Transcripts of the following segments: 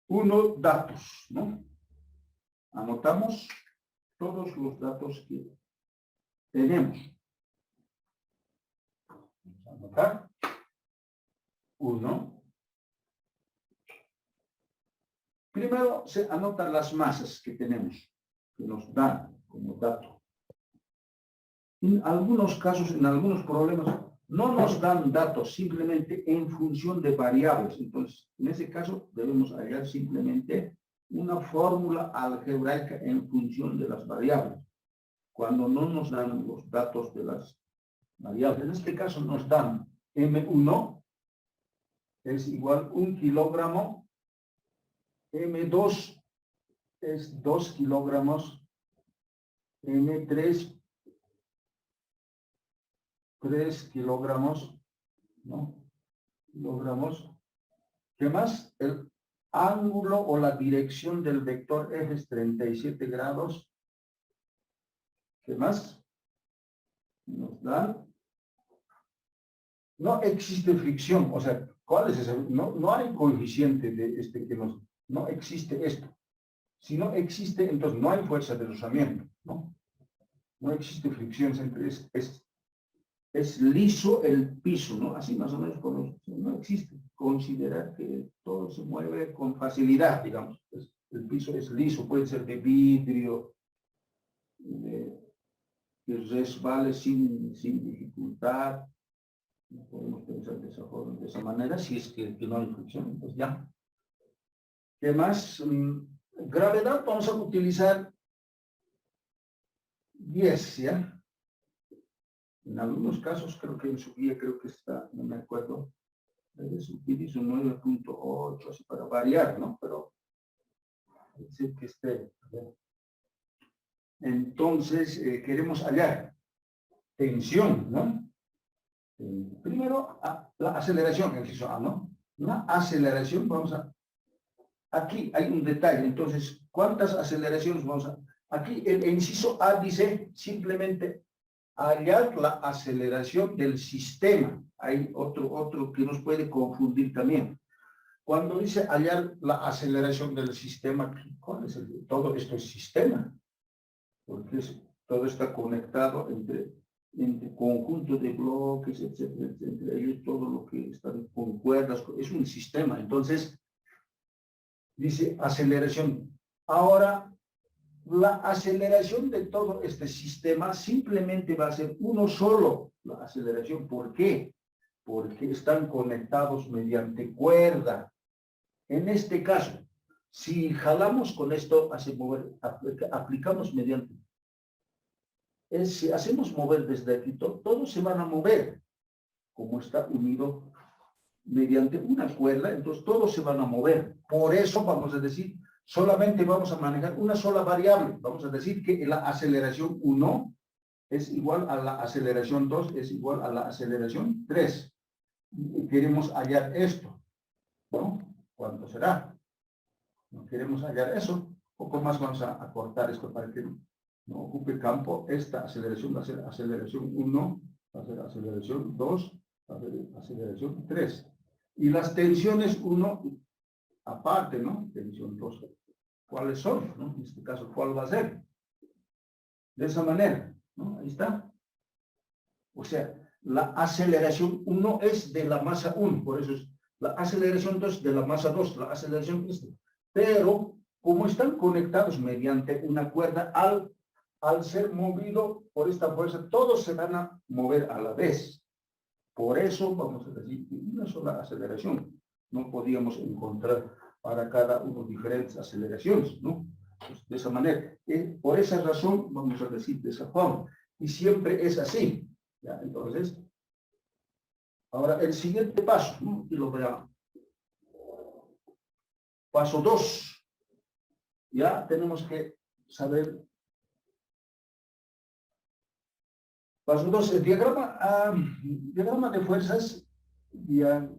uno, datos, ¿no? Anotamos todos los datos que tenemos. Vamos a anotar. 1. Primero se anotan las masas que tenemos, que nos dan como dato. En algunos casos, en algunos problemas, no nos dan datos simplemente en función de variables. Entonces, en ese caso, debemos hallar simplemente una fórmula algebraica en función de las variables. Cuando no nos dan los datos de las variables, en este caso nos dan M1 es igual a 1 kilogramo, M2 es 2 kilogramos, M3 3 kilogramos, ¿no? Kilogramos. ¿Qué más? El ángulo o la dirección del vector F es 37 grados. ¿Qué más? Nos dan. No existe fricción, o sea, ¿cuál es ese? No hay coeficiente de que nos. No existe esto. Si no existe, entonces no hay fuerza de rozamiento, ¿no? No existe fricción, es liso el piso, ¿no? Así más o menos, no existe. Considerar que todo se mueve con facilidad, digamos. El piso es liso, puede ser de vidrio, que resbale sin dificultad. No podemos pensar de esa forma, de esa manera, si es que no hay fricción, entonces ya. ¿Qué más? Gravedad, vamos a utilizar 10, ¿ya? En algunos casos, creo que en su guía, creo que está, no me acuerdo, utilizo 9.8, así para variar, ¿no? Pero, decir que esté. Entonces, queremos hallar tensión, ¿no? Primero, la aceleración, el inciso A, ¿no? Una aceleración, aquí hay un detalle, entonces, ¿cuántas aceleraciones vamos a? Aquí el inciso A dice simplemente hallar la aceleración del sistema. Hay otro que nos puede confundir también. Cuando dice hallar la aceleración del sistema, ¿cuál es todo esto es sistema? Porque todo está conectado entre conjunto de bloques, etcétera, entre ellos todo lo que está con cuerdas, es un sistema. Entonces, dice aceleración. Ahora, la aceleración de todo este sistema simplemente va a ser uno solo, la aceleración. ¿Por qué? Porque están conectados mediante cuerda. En este caso, si jalamos con esto, aplicamos mediante. Si hacemos mover desde aquí, todos se van a mover. Como está unido mediante una cuerda, entonces todos se van a mover. Por eso vamos a decir, solamente vamos a manejar una sola variable. Vamos a decir que la aceleración 1 es igual a la aceleración 2, es igual a la aceleración 3. Y queremos hallar esto, ¿no? ¿Cuánto será? No queremos hallar eso. Poco más vamos a cortar esto para que no ocupe campo. Esta aceleración va a ser aceleración 1, va a ser aceleración 2, va a ser aceleración 3. Y las tensiones 1, aparte, ¿no? Tensión 2. ¿Cuáles son? ¿No? En este caso, ¿cuál va a ser? De esa manera, ¿no? Ahí está. O sea, la aceleración 1 es de la masa 1, por eso es la aceleración 2 de la masa 2, la aceleración 3. Pero, como están conectados mediante una cuerda, al ser movido por esta fuerza, todos se van a mover a la vez. Por eso vamos a decir que una sola aceleración. No podíamos encontrar para cada uno diferentes aceleraciones, ¿no? Pues de esa manera. Por esa razón vamos a decir de esa forma. Y siempre es así. ¿Ya? Entonces, ahora el siguiente paso, ¿no? Y lo veamos. Paso 2. Ya tenemos que saber. Paso 2, el diagrama de fuerzas. Ya,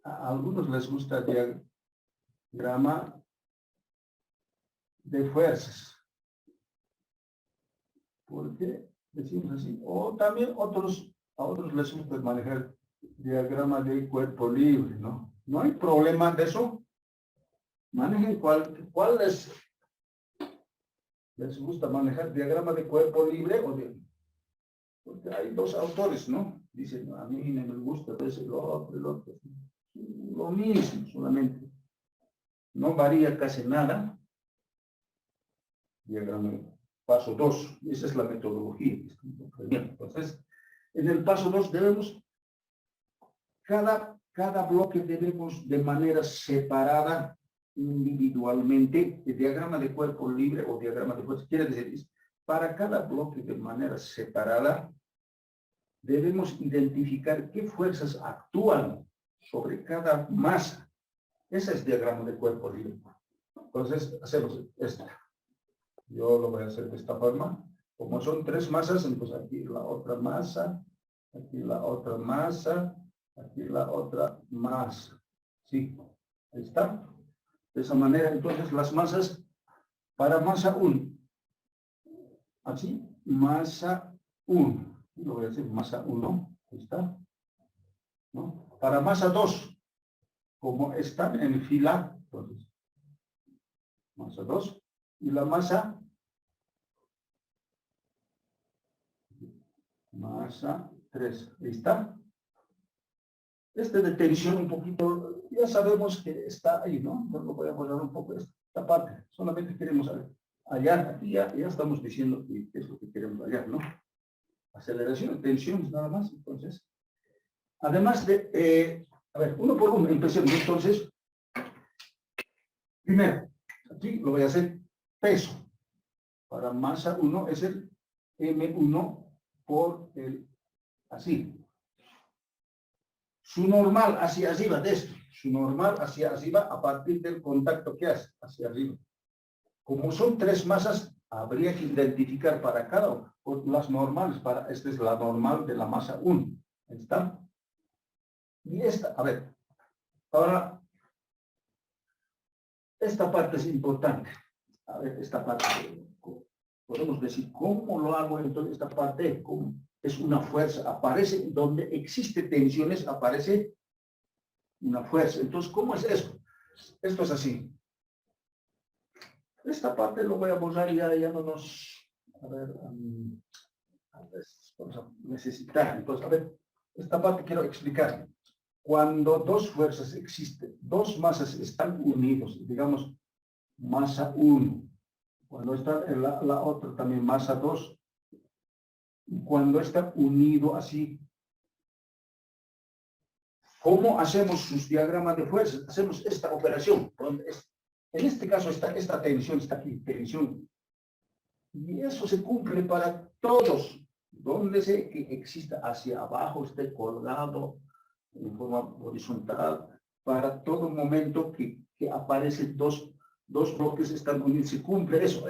a algunos les gusta el diagrama de fuerzas. ¿Por qué decimos así? O también a otros les gusta manejar diagrama de cuerpo libre, ¿no? No hay problema de eso. Manejen cuál les gusta manejar, diagrama de cuerpo libre o de... Porque hay dos autores, ¿no? Dicen, a mí no me gusta, entonces el otro. Lo mismo solamente. No varía casi nada. Diagrama paso 2. Esa es la metodología. Entonces, en el paso 2 debemos, cada bloque debemos de manera separada, individualmente, el diagrama de cuerpo libre o diagrama de fuerza, quiere decir, para cada bloque de manera separada, debemos identificar qué fuerzas actúan sobre cada masa. Ese es el diagrama de cuerpo libre. Entonces, hacemos esto. Yo lo voy a hacer de esta forma. Como son 3 masas, entonces aquí la otra masa, aquí la otra masa, aquí la otra masa. Sí, ahí está. De esa manera, entonces, las masas para masa 1. Así, masa 1. Lo voy a decir masa 1. Ahí está. ¿No? Para masa 2, como están en fila, entonces, masa 2. Y la masa 3. Ahí está. Este de tensión un poquito, ya sabemos que está ahí, ¿no? Yo lo voy a borrar un poco esta parte. Solamente queremos hallar, aquí ya estamos diciendo qué es lo que queremos hallar, ¿no? Aceleración, tensión, nada más. Entonces, además de, a ver, uno por uno, empecemos. Entonces, primero, aquí lo voy a hacer peso. Para masa 1 es el M1 por el, así. Su normal hacia arriba de esto. Su normal hacia arriba a partir del contacto que hace, hacia arriba. Como son 3 masas, habría que identificar para cada una las normales. Esta es la normal de la masa 1. Ahí está. Y esta, a ver, ahora, esta parte es importante. A ver, esta parte, podemos decir, ¿cómo lo hago entonces esta parte? ¿Cómo? Es una fuerza, aparece donde existe tensiones, aparece una fuerza. Entonces, ¿cómo es esto? Esto es así. Esta parte lo voy a borrar y ya no nos... A ver, vamos a necesitar. Entonces, a ver, esta parte quiero explicar. Cuando 2 fuerzas existen, 2 masas están unidos, digamos, masa 1. Cuando está la otra también, masa 2. Y cuando está unido así, ¿cómo hacemos sus diagramas de fuerzas? Hacemos esta operación. En este caso, esta tensión está aquí, tensión. Y eso se cumple para todos. Donde sé que exista hacia abajo, esté colgado en forma horizontal, para todo momento que aparecen dos bloques están unidos, se cumple eso.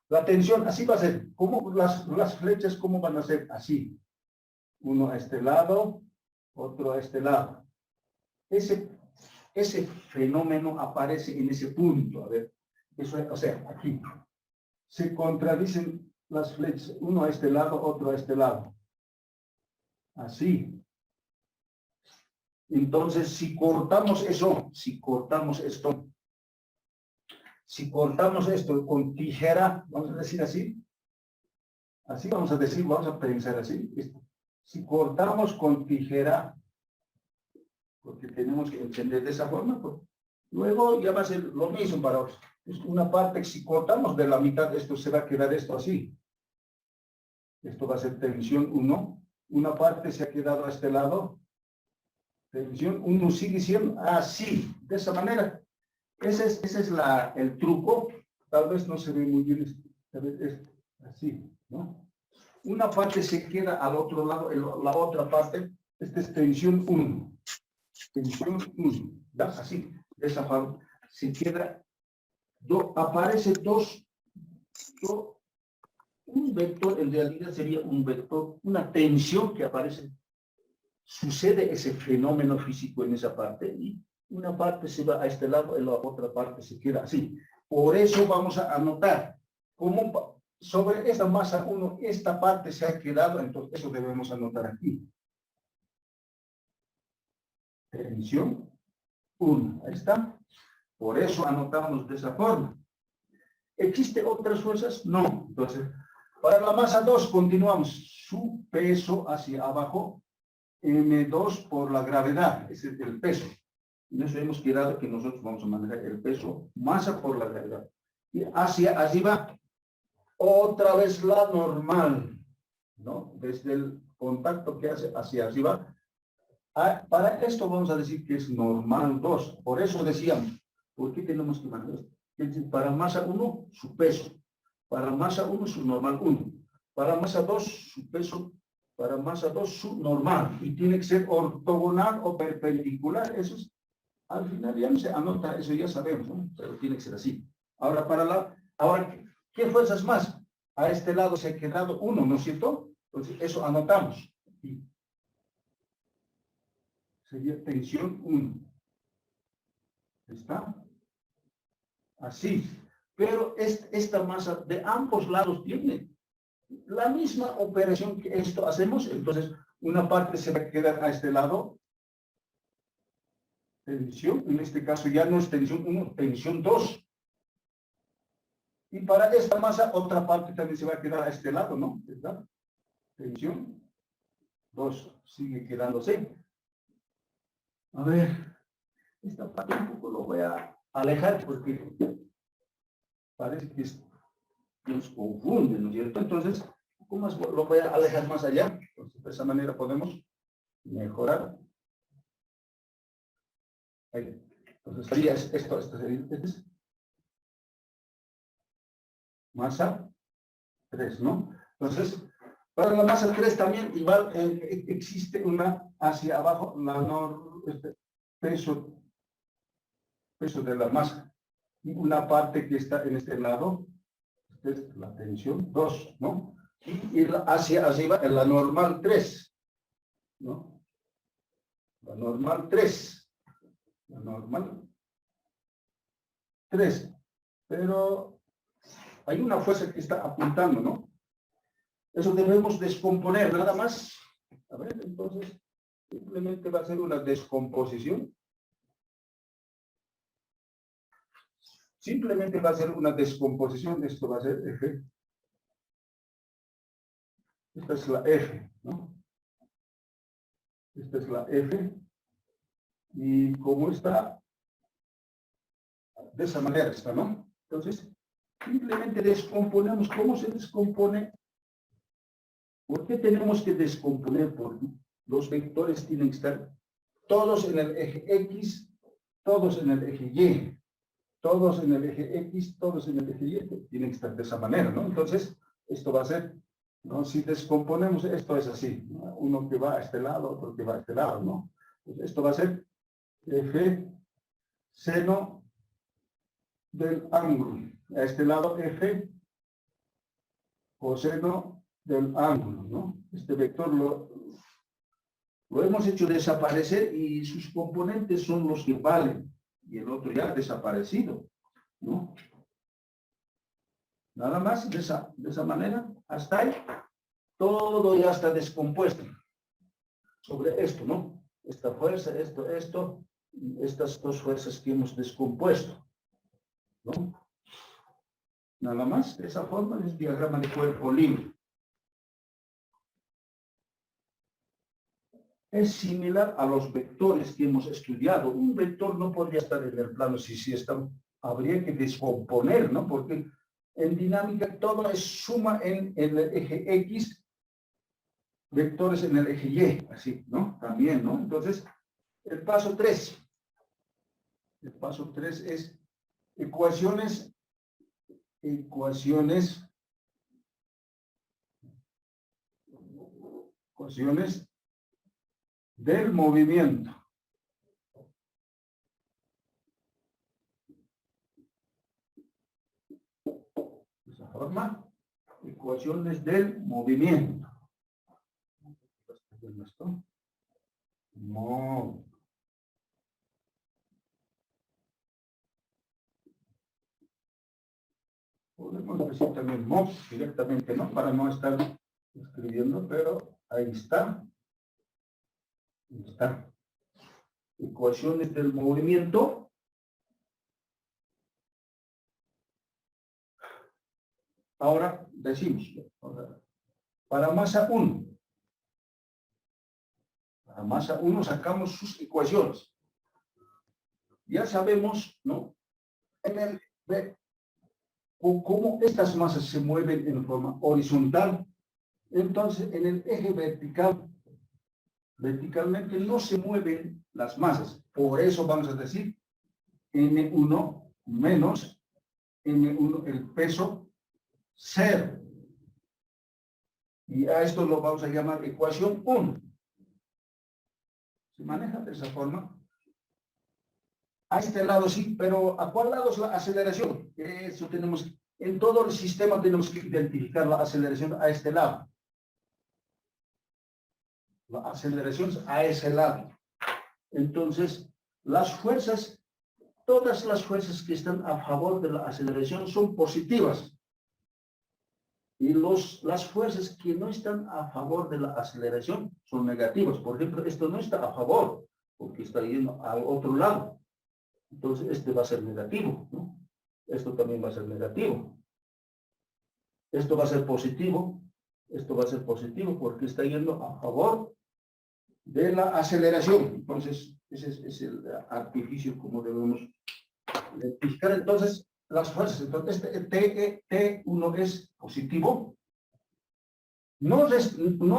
La tensión así va a ser. ¿Cómo las flechas cómo van a ser? Así. Uno a este lado, otro a este lado. Ese fenómeno aparece en ese punto. A ver, eso es, o sea, aquí. Se contradicen las flechas, uno a este lado, otro a este lado. Así. Entonces, si cortamos esto, si cortamos esto con tijera, vamos a decir así, vamos a pensar así, si cortamos con tijera, porque tenemos que entender de esa forma, pues, luego ya va a ser lo mismo para otros. Es una parte, si cortamos de la mitad, esto se va a quedar esto así. Esto va a ser tensión 1. Una parte se ha quedado a este lado. Tensión 1 sigue siendo así, de esa manera. Ese es el truco. Tal vez no se ve muy bien, tal vez es así, ¿no? Una parte se queda al otro lado, la otra parte, esta es tensión 1. Tensión 1, ¿ya? Así, de esa forma, se queda, aparece un vector, en realidad sería un vector, una tensión que aparece. Sucede ese fenómeno físico en esa parte y una parte se va a este lado y la otra parte se queda así. Por eso vamos a anotar cómo sobre esta masa 1, esta parte se ha quedado, entonces eso debemos anotar aquí. Tensión 1, ahí está. Por eso anotamos de esa forma. ¿Existen otras fuerzas? No. Entonces, para la masa 2 continuamos. Su peso hacia abajo, M2 por la gravedad, es el peso. Y eso hemos quedado que nosotros vamos a manejar el peso, masa por la gravedad. Y hacia arriba, otra vez la normal, ¿no? Desde el contacto que hace hacia arriba. Para esto vamos a decir que es normal 2. Por eso decíamos, ¿por qué tenemos que manejar esto? Es decir, para masa 1, su peso. Para masa 1, su normal 1. Para masa 2, su peso. Para masa 2, su normal. Y tiene que ser ortogonal o perpendicular. Eso es, al final ya no se anota, eso ya sabemos, ¿no? Pero tiene que ser así. Ahora, ahora, ¿qué fuerzas más? A este lado se ha quedado 1, ¿no es cierto? Entonces, eso anotamos. Aquí. Sería tensión 1. ¿Está? Así. Pero esta masa de ambos lados tiene la misma operación que esto hacemos. Entonces, una parte se va a quedar a este lado. Tensión, en este caso ya no es tensión 1, tensión 2. Y para esta masa, otra parte también se va a quedar a este lado, ¿no? ¿Verdad? Tensión 2. Sigue quedándose. A ver, esta parte un poco lo voy a alejar porque parece que nos confunde, ¿no es cierto? Entonces, ¿cómo lo voy a alejar más allá? Entonces, de esa manera podemos mejorar. Ahí. Entonces, sería esto sería masa 3, ¿no? Entonces, para la masa 3 también igual existe una hacia abajo, peso de la masa. Y una parte que está en este lado, esta es la tensión 2, ¿no? Y hacia arriba en la normal 3, ¿no? La normal 3. La normal 3. Pero hay una fuerza que está apuntando, ¿no? Eso debemos descomponer, nada más. A ver, entonces, simplemente va a ser una descomposición. Simplemente va a ser una descomposición. Esto va a ser F. Esta es la F, ¿no? Esta es la F. Y como está, de esa manera está, ¿no? Entonces, simplemente descomponemos. ¿Cómo se descompone? ¿Por qué tenemos que descomponer? Porque los vectores tienen que estar todos en el eje X, todos en el eje Y. Todos en el eje X, todos en el eje Y. Tienen que estar de esa manera, ¿no? Entonces, esto va a ser, ¿no? Si descomponemos, esto es así, ¿no? Uno que va a este lado, otro que va a este lado, ¿no? Entonces, esto va a ser F seno del ángulo. A este lado F coseno del ángulo, ¿no? Este vector lo hemos hecho desaparecer y sus componentes son los que valen. Y el otro ya ha desaparecido, ¿no? Nada más de esa manera, hasta ahí, todo ya está descompuesto sobre esto, ¿no? Esta fuerza, esto, estas dos fuerzas que hemos descompuesto, ¿no? Nada más, de esa forma es diagrama de cuerpo libre. Es similar a los vectores que hemos estudiado. Un vector no podría estar en el plano si está, habría que descomponer, ¿no? Porque en dinámica todo es suma en el eje X, vectores en el eje Y, así, ¿no? También, ¿no? Entonces, el paso 3. El paso 3 es ecuaciones del movimiento. De esa forma, ecuaciones del movimiento. No. Podemos decir también MOV directamente, ¿no? Para no estar escribiendo, pero ahí está. Ahí está. Ecuaciones del movimiento Ahora decimos, para masa 1, para masa 1 sacamos sus ecuaciones. Ya sabemos, ¿no? Cómo estas masas se mueven en forma horizontal. Entonces, en el eje vertical, verticalmente no se mueven las masas. Por eso vamos a decir N1 menos N1, el peso 0. Y a esto lo vamos a llamar ecuación 1. Se maneja de esa forma. A este lado sí, pero ¿a cuál lado es la aceleración? Eso tenemos, en todo el sistema tenemos que identificar la aceleración a este lado. La aceleración es a ese lado. Entonces, las fuerzas, todas las fuerzas que están a favor de la aceleración son positivas. Y las fuerzas que no están a favor de la aceleración son negativas. Por ejemplo, esto no está a favor, porque está yendo al otro lado. Entonces, este va a ser negativo, ¿no? Esto también va a ser negativo. Esto va a ser positivo. Esto va a ser positivo porque está yendo a favor de la aceleración. Entonces, ese es el artificio como debemos identificar. Entonces, las fuerzas. Entonces, T1 es positivo. No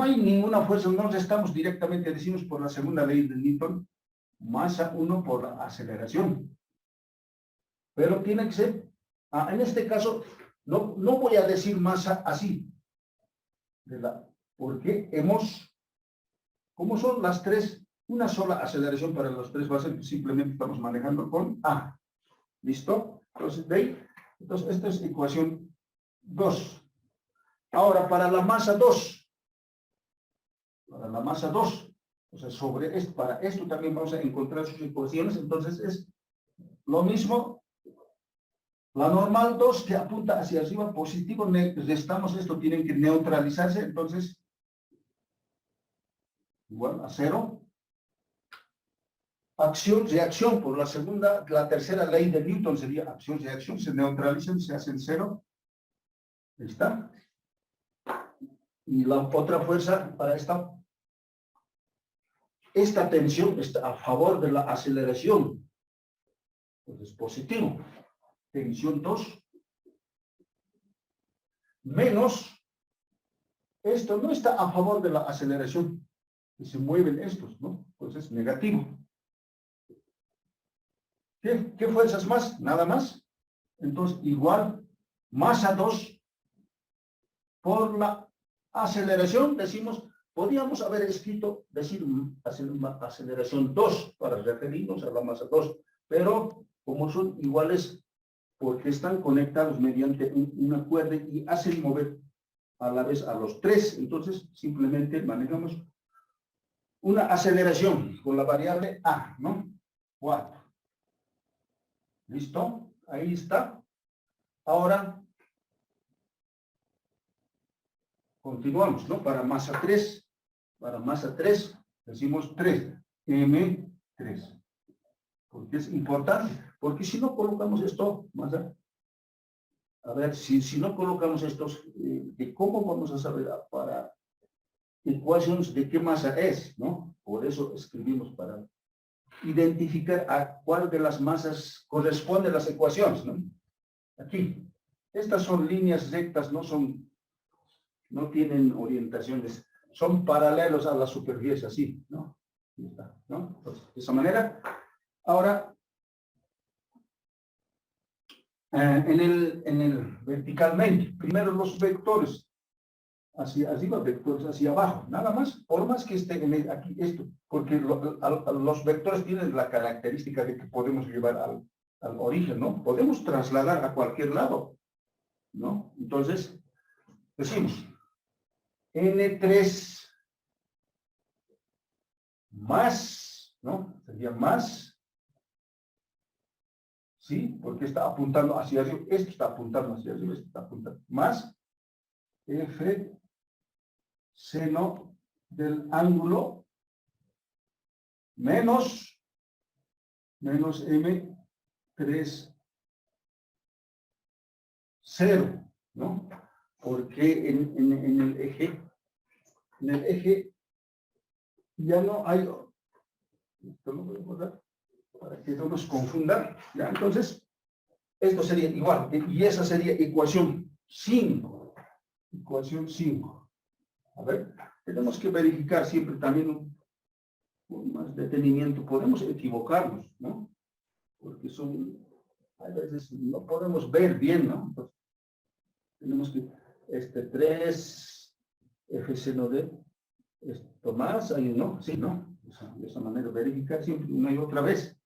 hay ninguna fuerza, no restamos directamente, decimos por la segunda ley de Newton, masa 1 por la aceleración. Pero tiene que ser, en este caso, no voy a decir masa así, porque como son las tres, una sola aceleración para los tres bases, simplemente estamos manejando con A. ¿Listo? Entonces, de ahí, entonces esta es ecuación 2. Ahora, para la masa 2, o sea, para esto también vamos a encontrar sus ecuaciones, entonces es lo mismo. La normal 2 que apunta hacia arriba, positivo, restamos esto, tienen que neutralizarse, entonces, igual a 0. Acción, reacción, por la tercera ley de Newton sería acción, reacción, se neutralizan, se hacen 0. Ahí está. Y la otra fuerza para esta tensión está a favor de la aceleración. Entonces, positivo. Tensión 2. Menos, esto no está a favor de la aceleración. Y se mueven estos, ¿no? Entonces, negativo. ¿Qué fuerzas más? Nada más. Entonces, igual, masa 2 por la aceleración, decimos, podríamos haber escrito, decir aceleración 2 para referirnos a la masa 2, pero como son iguales, porque están conectados mediante una cuerda y hacen mover a la vez a los tres, entonces simplemente manejamos una aceleración con la variable A, ¿no? 4. ¿Listo? Ahí está. Ahora, continuamos, ¿no? Para masa 3 decimos 3, M3. Porque es importante, porque si no colocamos esto, a ver, si no colocamos estos, ¿de cómo vamos a saber para ecuaciones de qué masa es, ¿no? Por eso escribimos para identificar a cuál de las masas corresponde las ecuaciones, ¿no? Aquí. Estas son líneas rectas, no tienen orientaciones, son paralelos a la superficie, así, ¿no? ¿No? Entonces, de esa manera. Ahora, en el verticalmente, primero los vectores, hacia arriba, vectores hacia abajo, nada más, por más que esté aquí esto, porque los vectores tienen la característica de que podemos llevar al origen, ¿no? Podemos trasladar a cualquier lado, ¿no? Entonces, decimos, N3 más, ¿no? Sería más, ¿sí? Porque está apuntando hacia arriba, esto está apuntando hacia arriba, esto está apuntando, más F seno del ángulo menos M3, 0, ¿no? porque en el eje ya no hay, esto lo voy a borrar para que no nos confunda, ¿ya? Entonces, esto sería igual, y esa sería ecuación 5. Ecuación 5. A ver, tenemos que verificar siempre también con más detenimiento. Podemos equivocarnos, ¿no? Porque a veces no podemos ver bien, ¿no? Entonces, tenemos que, 3 F seno de esto más, ahí no, sí, ¿no? De esa manera, verificar siempre una y otra vez.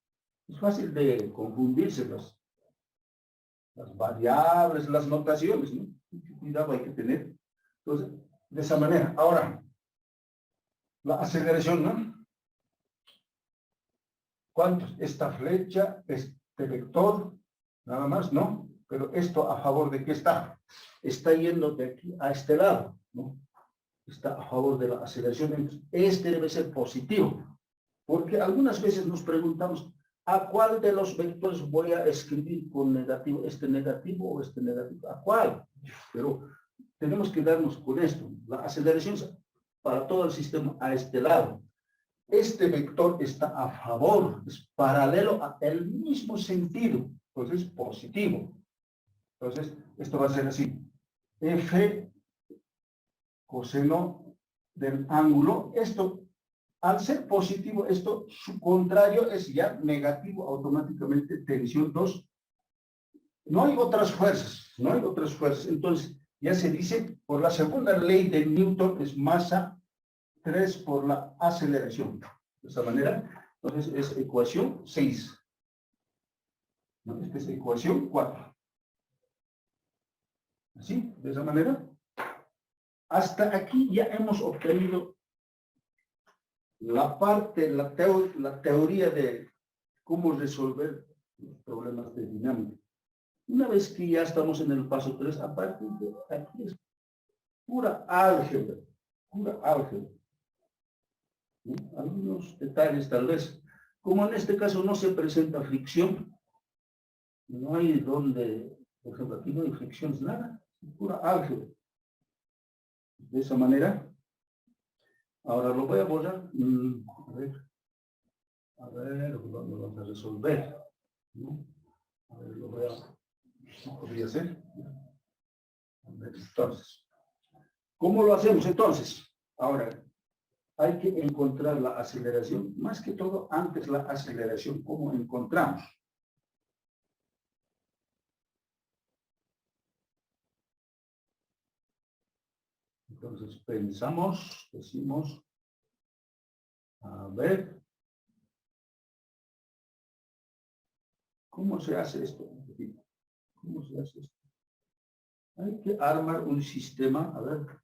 Es fácil de confundirse las variables, las notaciones, ¿no? Mucho cuidado hay que tener. Entonces, de esa manera. Ahora, la aceleración, ¿no? ¿Cuántos? Esta flecha, este vector, nada más, ¿no? Pero esto a favor de qué está. Está yendo de aquí a este lado, ¿no? Está a favor de la aceleración. Entonces, este debe ser positivo. Porque algunas veces nos preguntamos, ¿a cuál de los vectores voy a escribir con negativo? ¿Este negativo o este negativo? ¿A cuál? Pero tenemos que darnos con esto. La aceleración para todo el sistema a este lado. Este vector está a favor, es paralelo al mismo sentido. Entonces, positivo. Entonces, esto va a ser así. F coseno del ángulo. Esto, al ser positivo, esto, su contrario es ya negativo, automáticamente tensión 2. No hay otras fuerzas, no hay otras fuerzas. Entonces, ya se dice, por la segunda ley de Newton, es masa 3 por la aceleración. De esa manera, entonces es ecuación 6. ¿No? Esta es ecuación 4. ¿Así? De esa manera. Hasta aquí ya hemos obtenido la parte, la teoría de cómo resolver los problemas de dinámica. Una vez que ya estamos en el paso 3, a partir de aquí es pura álgebra, pura álgebra. ¿Sí? Algunos detalles tal vez. Como en este caso no se presenta fricción, no hay donde, por ejemplo, aquí no hay fricciones, nada, pura álgebra. De esa manera. Ahora lo voy a borrar. A ver, lo vamos a resolver. ¿No? A ver, lo voy a... ¿No podría ser? A ver, entonces. ¿Cómo lo hacemos entonces? Ahora, hay que encontrar la aceleración. Más que todo, antes la aceleración. ¿Cómo encontramos? Entonces pensamos, decimos, a ver, ¿cómo se hace esto? ¿Cómo se hace esto? Hay que armar un sistema, a ver.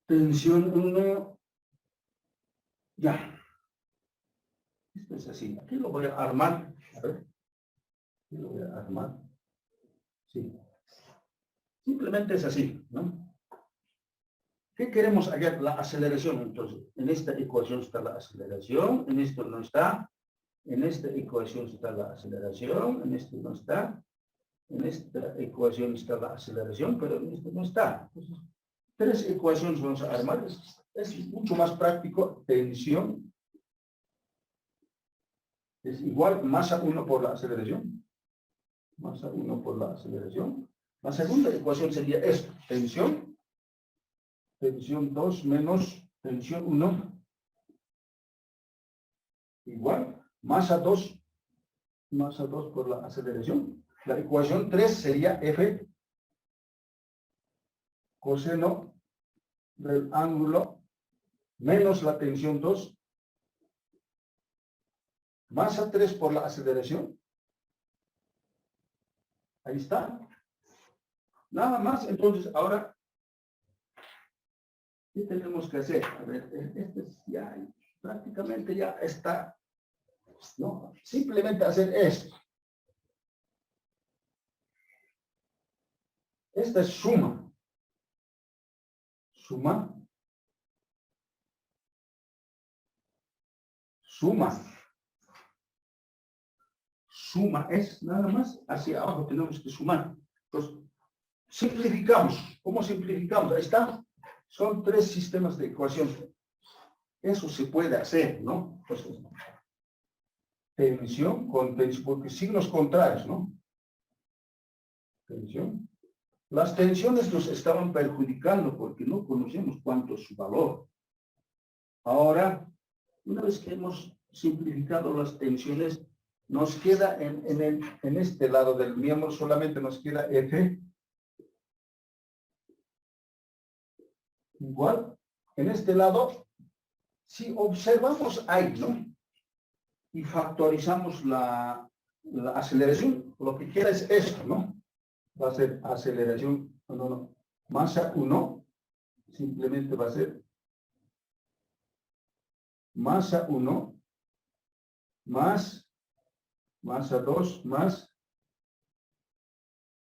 Tensión 1, ya. Esto es así. Aquí lo voy a armar, a ver. Aquí lo voy a armar. Sí. Simplemente es así, ¿no? ¿Qué queremos hallar? La aceleración, entonces. En esta ecuación está la aceleración, en esto no está. En esta ecuación está la aceleración, en esto no está. En esta ecuación está la aceleración, pero en esto no está. Entonces, 3 ecuaciones vamos a armar. Es mucho más práctico. Tensión es igual masa 1 por la aceleración. Masa 1 por la aceleración. La segunda ecuación sería esto. Tensión 2 menos tensión 1 igual masa 2 por la aceleración. La ecuación 3 sería F coseno del ángulo menos la tensión 2 masa 3 por la aceleración. Ahí está. Nada más. Entonces, ahora, ¿qué tenemos que hacer? A ver, este ya prácticamente ya está. ¿No? Simplemente hacer esto. Esta es suma. Suma. Suma. Suma es nada más. Hacia abajo tenemos que sumar. Entonces, Simplificamos. ¿Cómo simplificamos? Ahí está. Son 3 sistemas de ecuación. Eso se puede hacer, ¿no? Entonces, tensión, contención, porque signos contrarios, ¿no? Tensión. Las tensiones nos estaban perjudicando porque no conocemos cuánto es su valor. Ahora, una vez que hemos simplificado las tensiones, nos queda en este lado del miembro solamente nos queda F igual. En este lado, si observamos ahí, ¿no? Y factorizamos la aceleración, lo que queda es esto, ¿no? Va a ser aceleración, masa 1, simplemente va a ser masa 1 más masa 2 más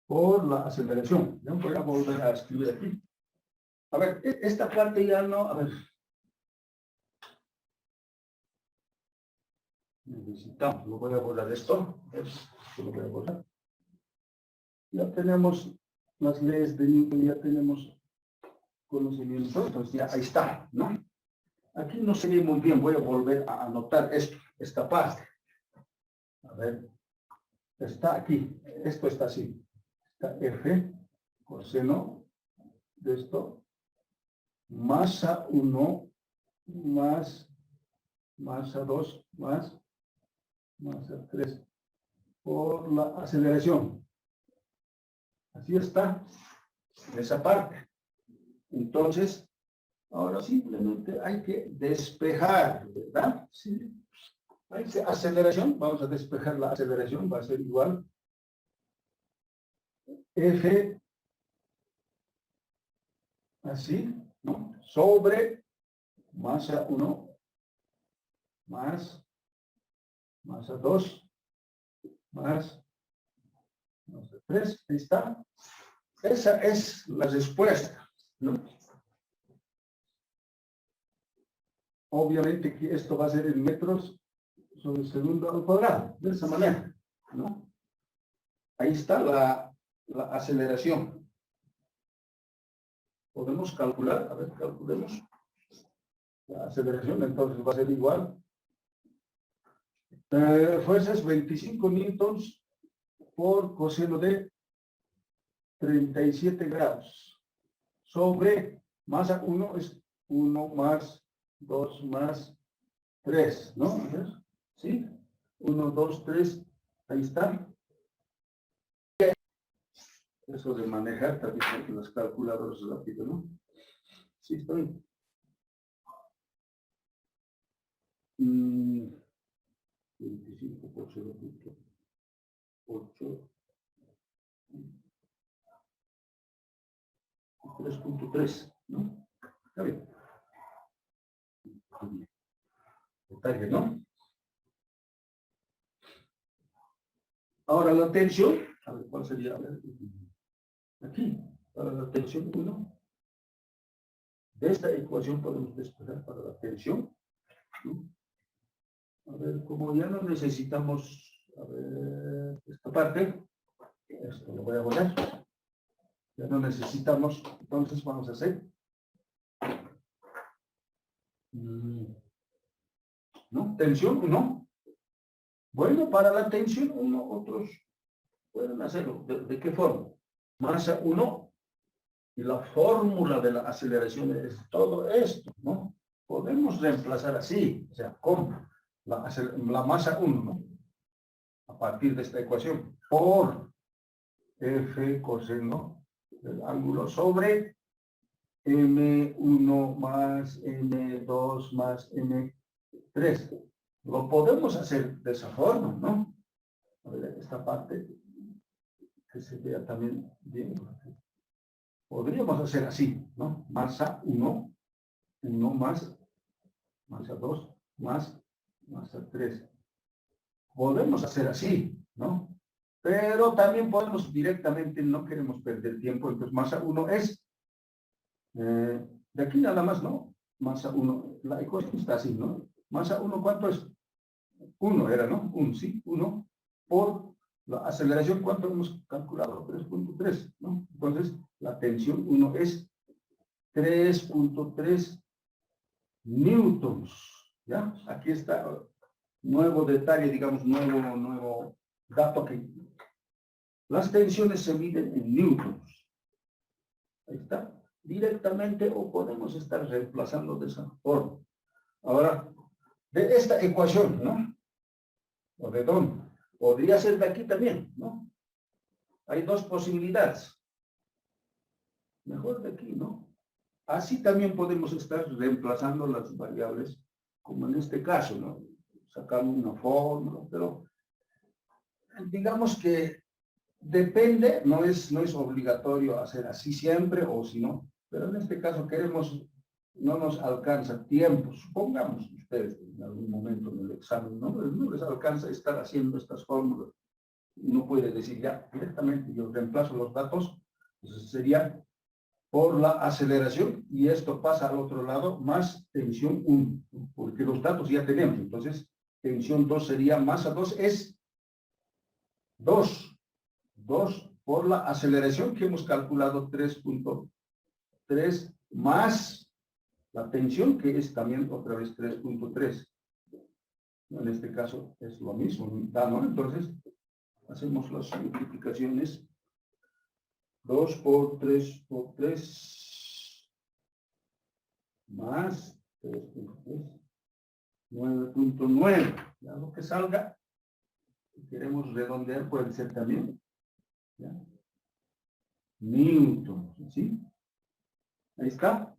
por la aceleración. Ya voy a volver a escribir aquí. A ver, esta parte ya no, a ver. Necesitamos, lo voy a borrar esto. Lo voy a borrar. Ya tenemos las leyes de Newton, ya tenemos conocimiento, entonces ya ahí está, ¿no? Aquí no se ve muy bien, voy a volver a anotar esto, esta parte. A ver, está aquí, esto está así. Está F, coseno de esto, masa 1 más masa 2 más masa 3 por la aceleración. Así está, en esa parte. Entonces, ahora simplemente hay que despejar, ¿verdad? Sí. Hay que aceleración, vamos a despejar la aceleración, va a ser igual F, así, ¿no? Sobre masa 1 más masa 2 más masa 3, ahí está. Esa es la respuesta, ¿no? Obviamente que esto va a ser en metros sobre segundo al cuadrado, de esa manera, ¿no? Ahí está la aceleración. Podemos calcular, a ver, calculemos. La aceleración entonces va a ser igual. Fuerza es 25 newtons por coseno de 37 grados. Sobre masa 1 es 1 más 2 más 3, ¿no? ¿Sí? 1, 2, 3, ahí está. Eso de manejar también con los calculadores rápido, ¿no? Sí, estoy. 25 por 0.8. 3.3, ¿no? Está bien. Detalle, ¿no? Ahora la tensión, a ver, ¿cuál sería? A ver, aquí, para la tensión 1. De esta ecuación podemos despejar para la tensión, ¿no? A ver, como ya no necesitamos, a ver, esta parte, esto lo voy a borrar. Ya no necesitamos, entonces vamos a hacer. ¿No? Tensión 1. Bueno, para la tensión 1, otros pueden hacerlo. ¿De qué forma? Masa 1 y la fórmula de la aceleración es todo esto, ¿no? Podemos reemplazar así, o sea, con la masa 1, ¿no? A partir de esta ecuación, por F coseno del ángulo sobre M1 más M2 más M3. Lo podemos hacer de esa forma, ¿no? A ver, esta parte que se vea también bien. Podríamos hacer así, ¿no? Masa 1, 1 más, masa 2 más, masa 3. Podemos hacer así, ¿no? Pero también podemos directamente, no queremos perder tiempo, entonces masa 1 es, de aquí nada más, ¿no? Masa 1, la ecuación está así, ¿no? Masa 1, ¿cuánto es? 1 era, ¿no? 1, sí, 1 por La aceleración, ¿cuánto hemos calculado? 3.3, ¿no? Entonces, la tensión 1 es 3.3 newtons, ¿ya? Aquí está nuevo detalle, digamos, nuevo dato que las tensiones se miden en newtons. Ahí está. Directamente o podemos estar reemplazando de esa forma. Ahora, de esta ecuación, ¿no? ¿O de dónde? Podría ser de aquí también, ¿no? Hay dos posibilidades. Mejor de aquí, ¿no? Así también podemos estar reemplazando las variables, como en este caso, ¿no? Sacamos una fórmula, pero digamos que depende, no es obligatorio hacer así siempre o si no, pero en este caso queremos, no nos alcanza tiempo, supongamos ustedes en algún momento en el examen, no les alcanza estar haciendo estas fórmulas, no puede decir ya directamente yo reemplazo los datos, entonces sería por la aceleración y esto pasa al otro lado más tensión 1, porque los datos ya tenemos, entonces tensión 2 sería masa 2 es 2 por la aceleración que hemos calculado 3.3 más la tensión que es también otra vez 3.3. En este caso es lo mismo, ¿no? Entonces hacemos las multiplicaciones 2 por 3 por 3 más 3.3 9.9. Ya lo que salga, si queremos redondear puede ser también, ¿ya? Newton, ¿sí? Ahí está.